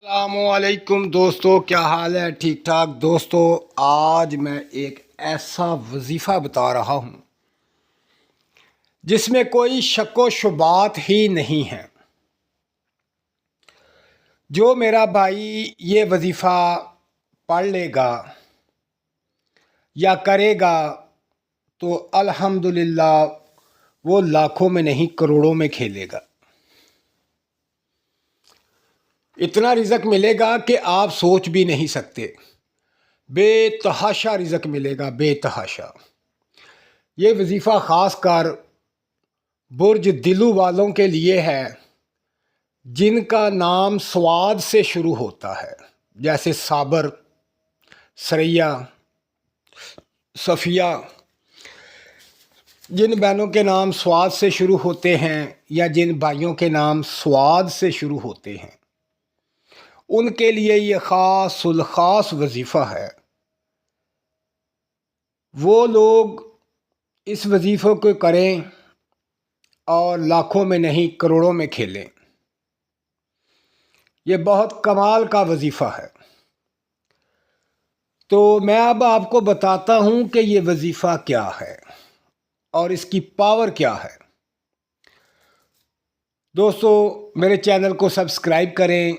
السلام علیکم دوستو، کیا حال ہے؟ ٹھیک ٹھاک دوستو، آج میں ایک ایسا وظیفہ بتا رہا ہوں جس میں کوئی شک و شبہات ہی نہیں ہے۔ جو میرا بھائی یہ وظیفہ پڑھ لے گا یا کرے گا تو الحمدللہ وہ لاکھوں میں نہیں کروڑوں میں کھیلے گا۔ اتنا رزق ملے گا کہ آپ سوچ بھی نہیں سکتے۔ بے تحاشا رزق ملے گا، بے تحاشا۔ یہ وظیفہ خاص کر برج دلو والوں کے لیے ہے جن کا نام سواد سے شروع ہوتا ہے، جیسے صابر، ثریا، صفیہ۔ جن بہنوں کے نام سواد سے شروع ہوتے ہیں یا جن بھائیوں کے نام سواد سے شروع ہوتے ہیں، ان کے لیے یہ خاص الخاص وظیفہ ہے۔ وہ لوگ اس وظیفے کو کریں اور لاکھوں میں نہیں کروڑوں میں کھیلیں۔ یہ بہت کمال کا وظیفہ ہے۔ تو میں اب آپ کو بتاتا ہوں کہ یہ وظیفہ کیا ہے اور اس کی پاور کیا ہے۔ دوستو، میرے چینل کو سبسکرائب کریں،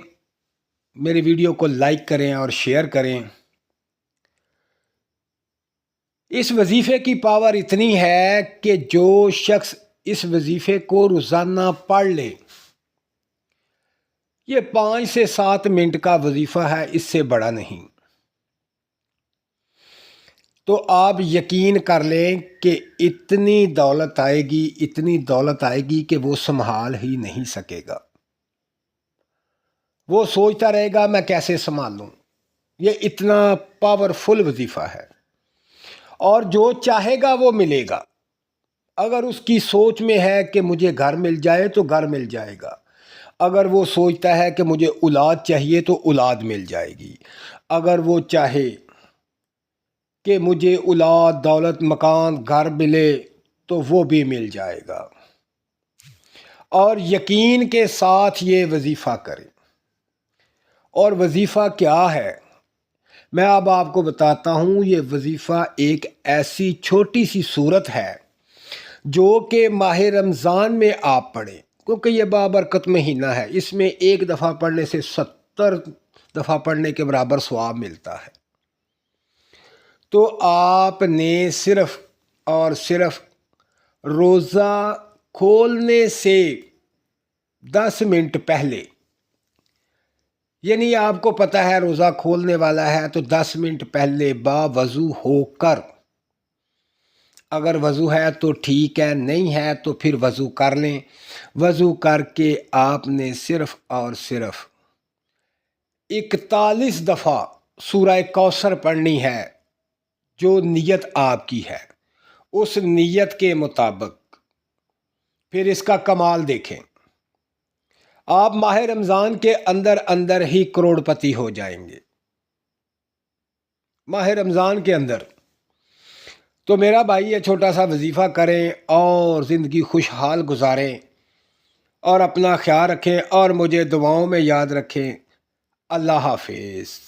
میری ویڈیو کو لائک کریں اور شیئر کریں۔ اس وظیفے کی پاور اتنی ہے کہ جو شخص اس وظیفے کو روزانہ پڑھ لے، یہ 5 سے 7 منٹ کا وظیفہ ہے، اس سے بڑا نہیں۔ تو آپ یقین کر لیں کہ اتنی دولت آئے گی، اتنی دولت آئے گی کہ وہ سنبھال ہی نہیں سکے گا۔ وہ سوچتا رہے گا میں کیسے سنبھالوں۔ یہ اتنا پاورفل وظیفہ ہے، اور جو چاہے گا وہ ملے گا۔ اگر اس کی سوچ میں ہے کہ مجھے گھر مل جائے تو گھر مل جائے گا۔ اگر وہ سوچتا ہے کہ مجھے اولاد چاہیے تو اولاد مل جائے گی۔ اگر وہ چاہے کہ مجھے اولاد، دولت، مکان، گھر ملے تو وہ بھی مل جائے گا۔ اور یقین کے ساتھ یہ وظیفہ کریں۔ اور وظیفہ کیا ہے میں اب آپ کو بتاتا ہوں۔ یہ وظیفہ ایک ایسی چھوٹی سی صورت ہے جو کہ ماہ رمضان میں آپ پڑھیں، کیونکہ یہ بابرکت مہینہ ہے۔ اس میں ایک دفعہ پڑھنے سے 70 دفعہ پڑھنے کے برابر ثواب ملتا ہے۔ تو آپ نے صرف اور صرف روزہ کھولنے سے 10 منٹ پہلے، یعنی آپ کو پتہ ہے روزہ کھولنے والا ہے تو 10 منٹ پہلے باوضو ہو کر، اگر وضو ہے تو ٹھیک ہے، نہیں ہے تو پھر وضو کر لیں۔ وضو کر کے آپ نے صرف اور صرف 41 دفعہ سورہ کوثر پڑھنی ہے، جو نیت آپ کی ہے۔ اس نیت کے مطابق پھر اس کا کمال دیکھیں۔ آپ ماہ رمضان کے اندر اندر ہی کروڑ پتی ہو جائیں گے، ماہ رمضان کے اندر۔ تو میرا بھائی یہ چھوٹا سا وظیفہ کریں اور زندگی خوشحال گزاریں، اور اپنا خیال رکھیں اور مجھے دعاؤں میں یاد رکھیں۔ اللہ حافظ۔